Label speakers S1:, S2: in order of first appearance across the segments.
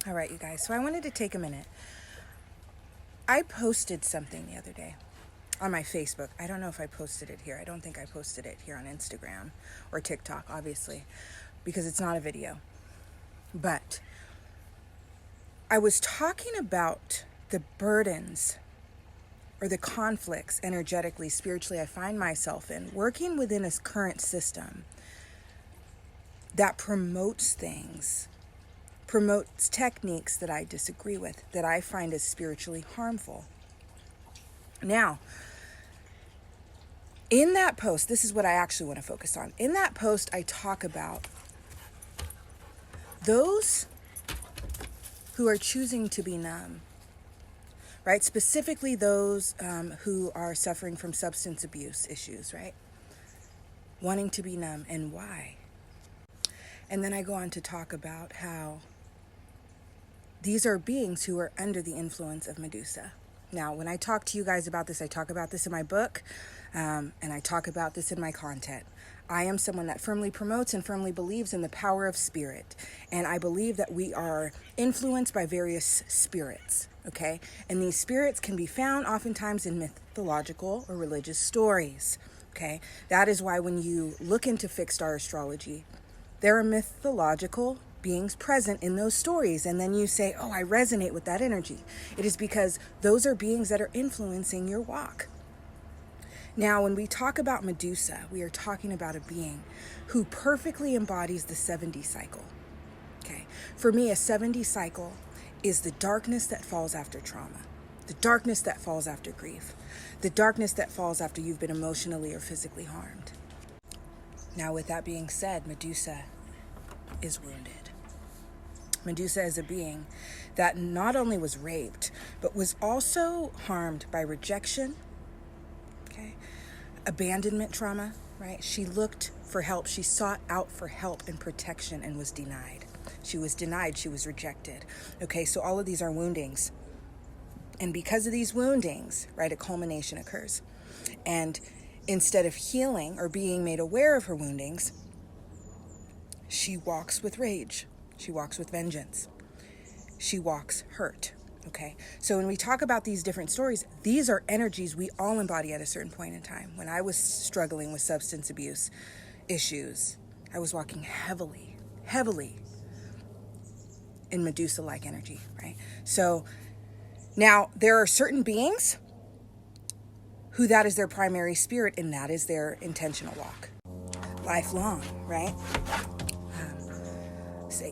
S1: All right, you guys. So I wanted to take a minute. I posted something the other day on my Facebook. I don't know if I posted it here. I don't think I posted it here on Instagram or TikTok, obviously, because it's not a video. But I was talking about the burdens or the conflicts energetically, spiritually, I find myself in working within a current system that promotes things, promotes techniques that I disagree with, that I find as spiritually harmful. Now, in that post, this is what I actually want to focus on. In that post, I talk about those who are choosing to be numb, right? Specifically those who are suffering from substance abuse issues, right? Wanting to be numb, and why? And then I go on to talk about how these are beings who are under the influence of Medusa. Now, when I talk to you guys about this, I talk about this in my book, and I talk about this in my content. I am someone that firmly promotes and firmly believes in the power of spirit. And I believe that we are influenced by various spirits, okay? And these spirits can be found oftentimes in mythological or religious stories, okay? That is why when you look into fixed star astrology, there are mythological beings present in those stories. And then you say, oh, I resonate with that energy. It is because those are beings that are influencing your walk. Now, when we talk about Medusa, we are talking about a being who perfectly embodies the 70 cycle. Okay. For me, a 70 cycle is the darkness that falls after trauma, the darkness that falls after grief, the darkness that falls after you've been emotionally or physically harmed. Now, with that being said, Medusa is wounded. Medusa is a being that not only was raped, but was also harmed by rejection, okay, abandonment trauma, right? She looked for help. She sought out for help and protection and was denied. She was denied. She was rejected. Okay, so all of these are woundings. And because of these woundings, right, a culmination occurs. And instead of healing or being made aware of her woundings, she walks with rage. She walks with vengeance. She walks hurt. Okay, so when we talk about these different stories, these are energies we all embody at a certain point in time. When I was struggling with substance abuse issues, I was walking heavily in Medusa-like energy, right? So now there are certain beings who that is their primary spirit, and that is their intentional walk. Lifelong, right?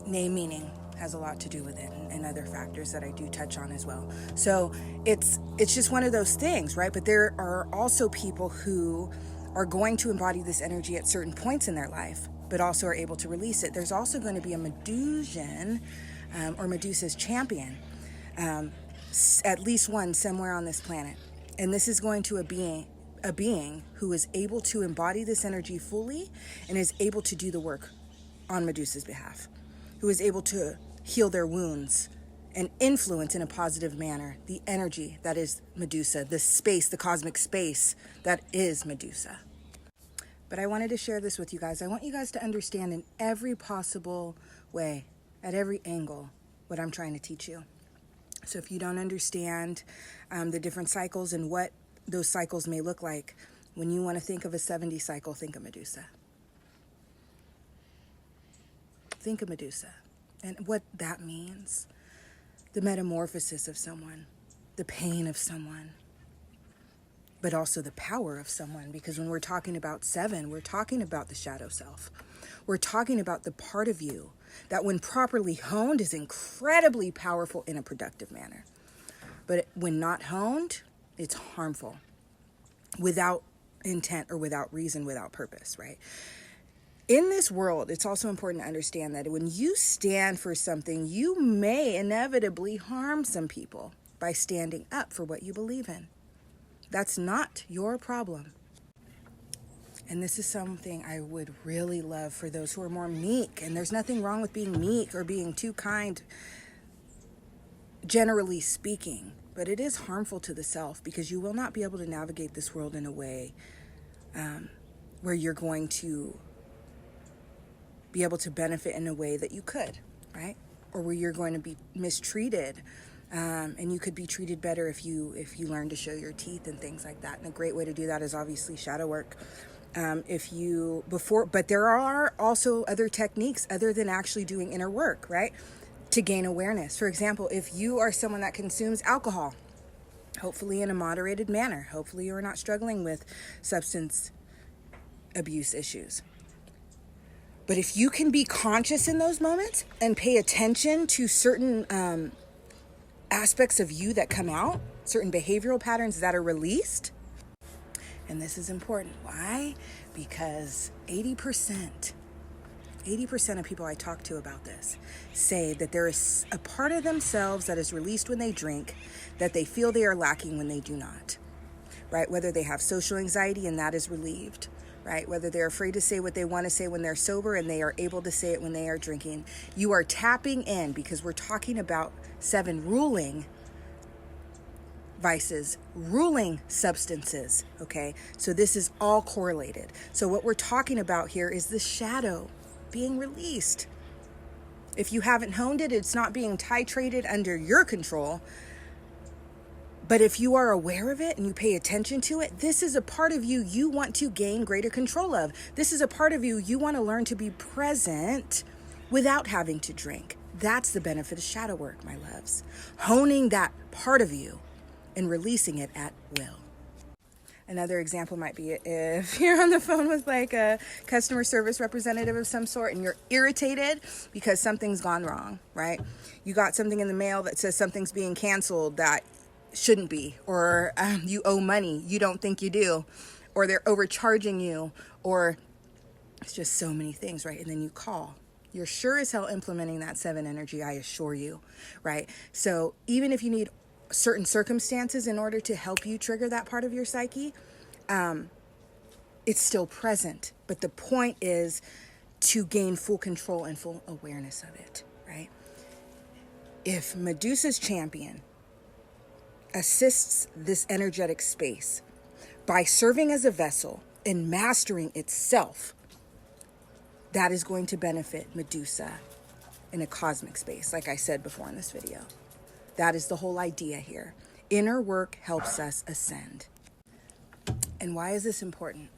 S1: Name meaning has a lot to do with it, and other factors that I do touch on as well. So it's just one of those things, right? But there are also people who are going to embody this energy at certain points in their life, but also are able to release it. There's also going to be a Medusian or Medusa's champion, at least one somewhere on this planet. And this is going to be a being who is able to embody this energy fully and is able to do the work on Medusa's behalf, who is able to heal their wounds and influence in a positive manner the energy that is Medusa, the space, the cosmic space that is Medusa. But I wanted to share this with you guys. I want you guys to understand in every possible way, at every angle, what I'm trying to teach you. So if you don't understand the different cycles and what those cycles may look like, when you want to think of a 70 cycle, think of Medusa. Think of Medusa and what that means. The metamorphosis of someone, the pain of someone, but also the power of someone. Because when we're talking about 7, we're talking about the shadow self. We're talking about the part of you that when properly honed is incredibly powerful in a productive manner. But when not honed, it's harmful without intent or without reason, without purpose, right? In this world, it's also important to understand that when you stand for something, you may inevitably harm some people by standing up for what you believe in. That's not your problem. And this is something I would really love for those who are more meek. And there's nothing wrong with being meek or being too kind, generally speaking. But it is harmful to the self because you will not be able to navigate this world in a way where you're going to be able to benefit in a way that you could, right? or where you're going to be mistreated. And you could be treated better if you learn to show your teeth and things like that. And a great way to do that is obviously shadow work. But there are also other techniques other than actually doing inner work, right? To gain awareness. For example, if you are someone that consumes alcohol, hopefully in a moderated manner, hopefully you're not struggling with substance abuse issues. But if you can be conscious in those moments and pay attention to certain aspects of you that come out, certain behavioral patterns that are released, and this is important. Why? Because 80% of people I talk to about this say that there is a part of themselves that is released when they drink that they feel they are lacking when they do not, right? Whether they have social anxiety and that is relieved, right? Whether they're afraid to say what they want to say when they're sober and they are able to say it when they are drinking. You are tapping in, because we're talking about 7 ruling vices, ruling substances, okay? So this is all correlated. So what we're talking about here is the shadow being released. If you haven't honed it, it's not being titrated under your control. But if you are aware of it and you pay attention to it, this is a part of you you want to gain greater control of. This is a part of you you want to learn to be present without having to drink. That's the benefit of shadow work, my loves. Honing that part of you and releasing it at will. Another example might be if you're on the phone with like a customer service representative of some sort and you're irritated because something's gone wrong, right? You got something in the mail that says something's being canceled that shouldn't be, or you owe money you don't think you do, or they're overcharging you, or it's just so many things, right? And then you call. You're sure as hell implementing that 7 energy, I assure you, right? So even if you need certain circumstances in order to help you trigger that part of your psyche, it's still present. But the point is to gain full control and full awareness of it, right? If Medusa's champion assists this energetic space by serving as a vessel and mastering itself, that is going to benefit Medusa in a cosmic space, like I said before in this video. That is the whole idea here. Inner work helps us ascend. And why is this important?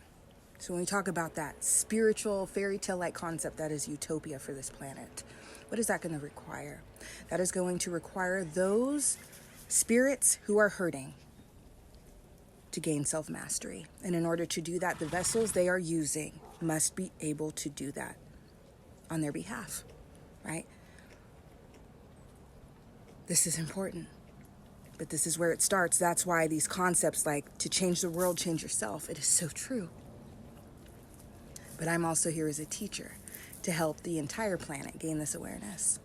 S1: So when we talk about that spiritual fairy tale-like concept that is utopia for this planet, what is that going to require? That is going to require those spirits who are hurting to gain self-mastery. And in order to do that, the vessels they are using must be able to do that on their behalf, right? This is important, but this is where it starts. That's why these concepts like to change the world, change yourself, it is so true. But I'm also here as a teacher to help the entire planet gain this awareness.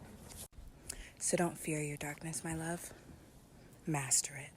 S1: So don't fear your darkness, my love. Master it.